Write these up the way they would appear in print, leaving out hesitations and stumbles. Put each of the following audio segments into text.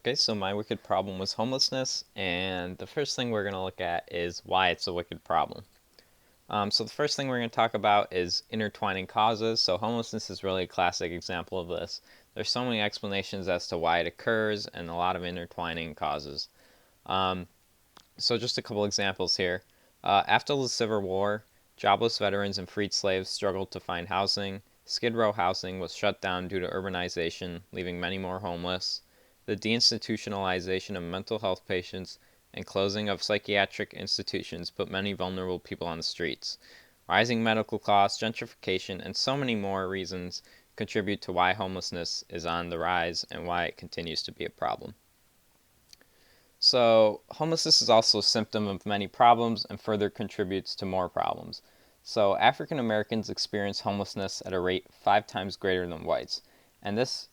Okay, so my wicked problem was homelessness, and the first thing we're going to look at is why it's a wicked problem. So the first thing we're going to talk about is intertwining causes. So homelessness is really a classic example of this. There's so many explanations as to why it occurs and a lot of intertwining causes. Um, so just a couple examples here. After the Civil War, jobless veterans and freed slaves struggled to find housing. Skid Row housing was shut down due to urbanization, leaving many more homeless. The deinstitutionalization of mental health patients and closing of psychiatric institutions put many vulnerable people on the streets. Rising medical costs, gentrification, and so many more reasons contribute to why homelessness is on the rise and why it continues to be a problem. So, homelessness is also a symptom of many problems and further contributes to more problems. So, African Americans experience homelessness at a rate 5 times greater than whites, and this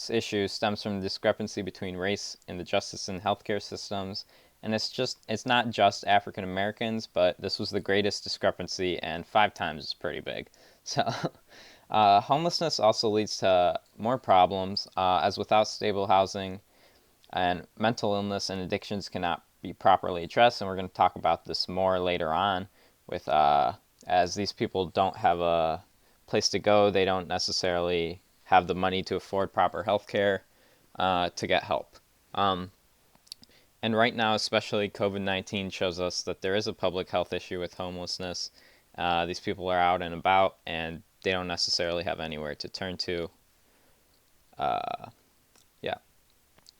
issue stems from the discrepancy between race in the justice and healthcare systems. And it's not just African Americans, but this was the greatest discrepancy, and 5 times is pretty big. So, homelessness also leads to more problems, as without stable housing, and mental illness and addictions cannot be properly addressed. And we're going to talk about this more later on with as these people don't have a place to go, they don't necessarily have the money to afford proper health care to get help. Um, and right now, especially COVID-19 shows us that there is a public health issue with homelessness. These people are out and about, and they don't necessarily have anywhere to turn to. Yeah.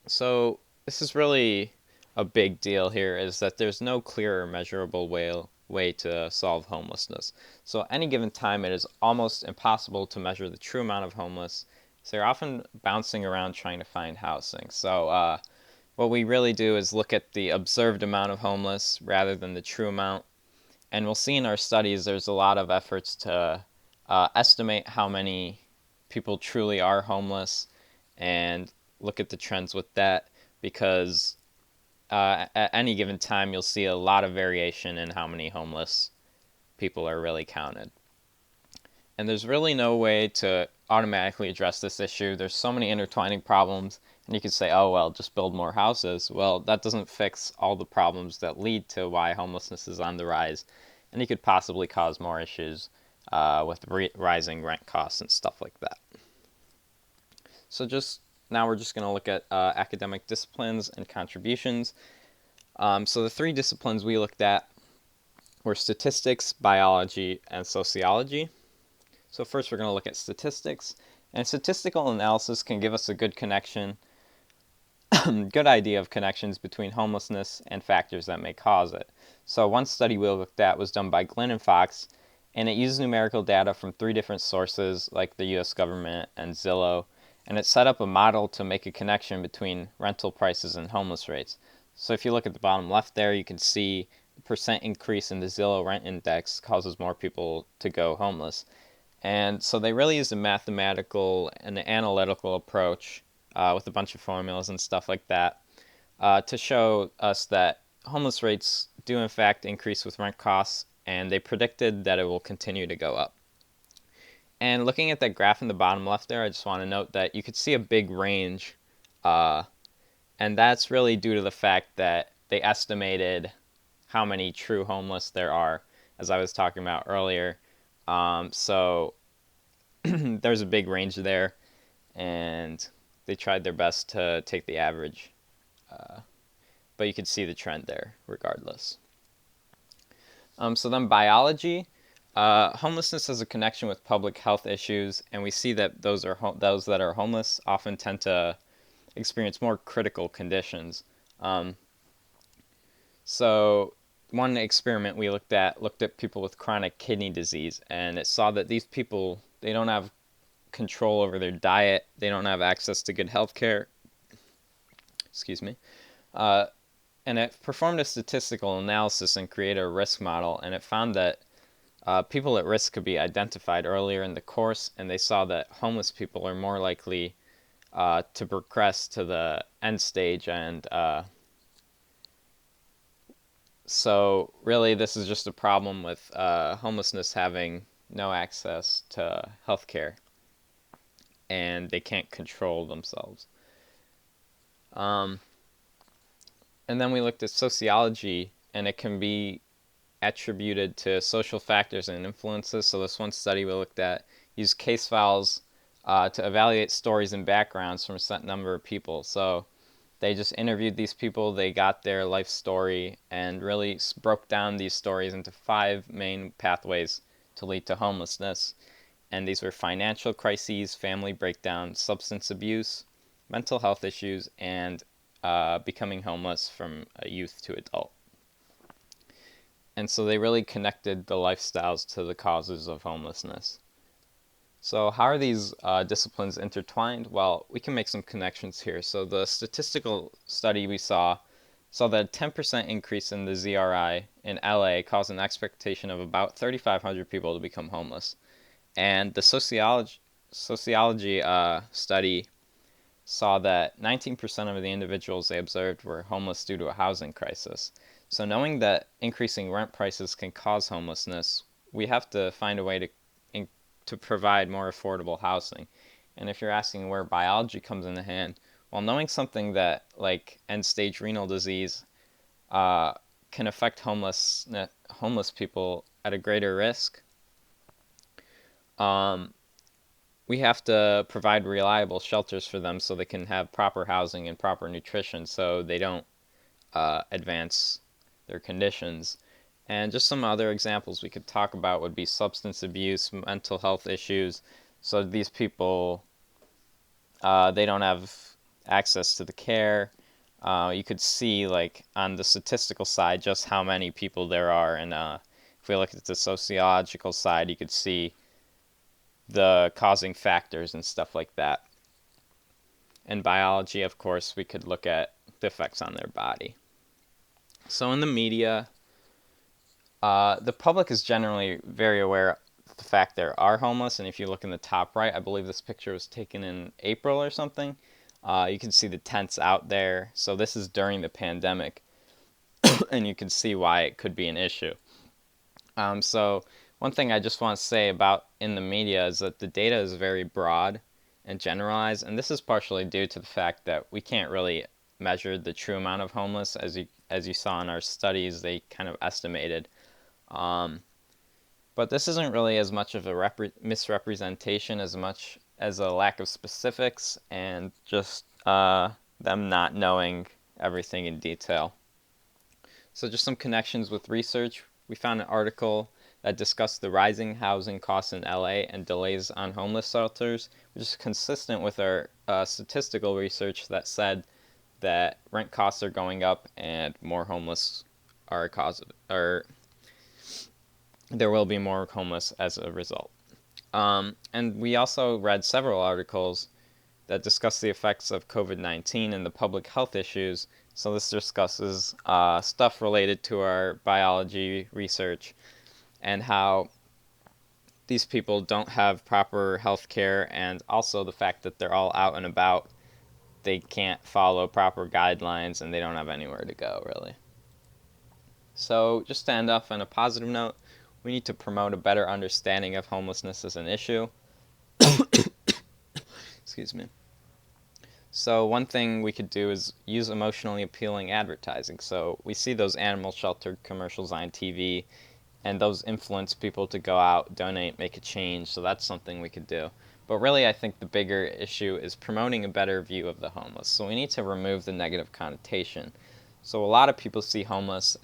So this is really a big deal here, is that there's no clear or measurable way to solve homelessness. So at any given time, it is almost impossible to measure the true amount of homeless. So they're often bouncing around trying to find housing. So what we really do is look at the observed amount of homeless rather than the true amount. And we'll see in our studies there's a lot of efforts to estimate how many people truly are homeless and look at the trends with that, because at any given time you'll see a lot of variation in how many homeless people are really counted. And there's really no way to automatically address this issue. There's so many intertwining problems, and you could say, oh, well, just build more houses. Well, that doesn't fix all the problems that lead to why homelessness is on the rise, and you could possibly cause more issues with rising rent costs and stuff like that. So now we're just going to look at academic disciplines and contributions. So the 3 disciplines we looked at were statistics, biology, and sociology. So first we're going to look at statistics. And statistical analysis can give us a good idea of connections between homelessness and factors that may cause it. So one study we looked at was done by Glynn and Fox, and it used numerical data from 3 different sources like the US government and Zillow, and it set up a model to make a connection between rental prices and homeless rates. So if you look at the bottom left there, you can see the percent increase in the Zillow rent index causes more people to go homeless. And so they really used a mathematical and an analytical approach with a bunch of formulas and stuff like that to show us that homeless rates do in fact increase with rent costs, and they predicted that it will continue to go up. And looking at that graph in the bottom left there, I just want to note that you could see a big range, and that's really due to the fact that they estimated how many true homeless there are, as I was talking about earlier. So there's a big range there, and they tried their best to take the average, but you can see the trend there regardless. So then biology. Homelessness has a connection with public health issues, and we see that those that are homeless often tend to experience more critical conditions. So one experiment we looked at people with chronic kidney disease, and it saw that these people, they don't have control over their diet, they don't have access to good health care. Excuse me. And it performed a statistical analysis and created a risk model, and it found that people at risk could be identified earlier in the course, and they saw that homeless people are more likely to progress to the end stage. And so really this is just a problem with homelessness having no access to health care, and they can't control themselves. Um, and then we looked at sociology, and it can be attributed to social factors and influences. So this one study we looked at used case files to evaluate stories and backgrounds from a set number of people. So they just interviewed these people, they got their life story, and really broke down these stories into 5 main pathways to lead to homelessness. And these were financial crises, family breakdown, substance abuse, mental health issues, and becoming homeless from a youth to adult. And so they really connected the lifestyles to the causes of homelessness. So how are these disciplines intertwined? Well, we can make some connections here. So the statistical study we saw that a 10% increase in the ZRI in LA caused an expectation of about 3,500 people to become homeless. And the sociology study saw that 19% of the individuals they observed were homeless due to a housing crisis. So knowing that increasing rent prices can cause homelessness, we have to find a way to provide more affordable housing. And if you're asking where biology comes into hand, well, knowing something that like end-stage renal disease can affect homeless people at a greater risk, um, we have to provide reliable shelters for them so they can have proper housing and proper nutrition so they don't advance their conditions. And just some other examples we could talk about would be substance abuse, mental health issues. So these people, they don't have access to the care. You could see, like, on the statistical side, just how many people there are. And if we look at the sociological side, you could see the causing factors and stuff like that. In biology, of course, we could look at the effects on their body. So in the media, the public is generally very aware of the fact there are homeless, and if you look in the top right, I believe this picture was taken in April or something, you can see the tents out there. So this is during the pandemic, and you can see why it could be an issue. So one thing I just want to say about in the media is that the data is very broad and generalized, and this is partially due to the fact that we can't really measure the true amount of homeless. As you saw in our studies, they kind of estimated. Um, but this isn't really as much of a misrepresentation as much as a lack of specifics and just them not knowing everything in detail. So just some connections with research. We found an article that discussed the rising housing costs in LA and delays on homeless shelters, which is consistent with our statistical research that said that rent costs are going up and more homeless are there will be more homeless as a result. And we also read several articles that discuss the effects of COVID-19 and the public health issues. So this discusses stuff related to our biology research and how these people don't have proper health care, and also the fact that they're all out and about. They can't follow proper guidelines and they don't have anywhere to go, really. So just to end off on a positive note, we need to promote a better understanding of homelessness as an issue. Excuse me. So one thing we could do is use emotionally appealing advertising. So we see those animal shelter commercials on TV, and those influence people to go out, donate, make a change. So that's something we could do. But really, I think the bigger issue is promoting a better view of the homeless. So we need to remove the negative connotation. So a lot of people see homeless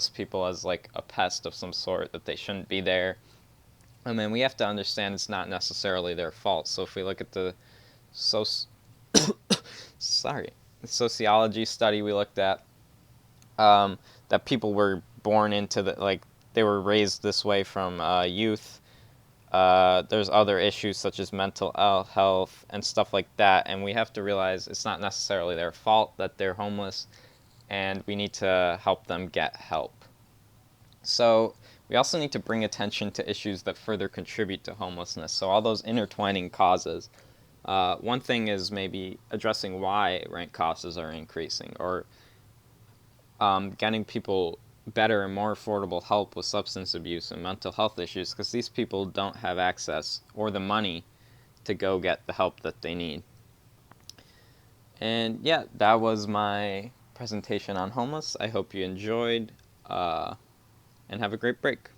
people as like a pest of some sort, that they shouldn't be there. I mean, we have to understand it's not necessarily their fault. So if we look at the sociology study we looked at, that people were born into they were raised this way from youth. There's other issues such as mental health and stuff like that, and we have to realize it's not necessarily their fault that they're homeless, and we need to help them get help. So we also need to bring attention to issues that further contribute to homelessness. So all those intertwining causes. One thing is maybe addressing why rent costs are increasing, or getting people better and more affordable help with substance abuse and mental health issues, because these people don't have access or the money to go get the help that they need. And yeah, that was my presentation on homeless. I hope you enjoyed, and have a great break.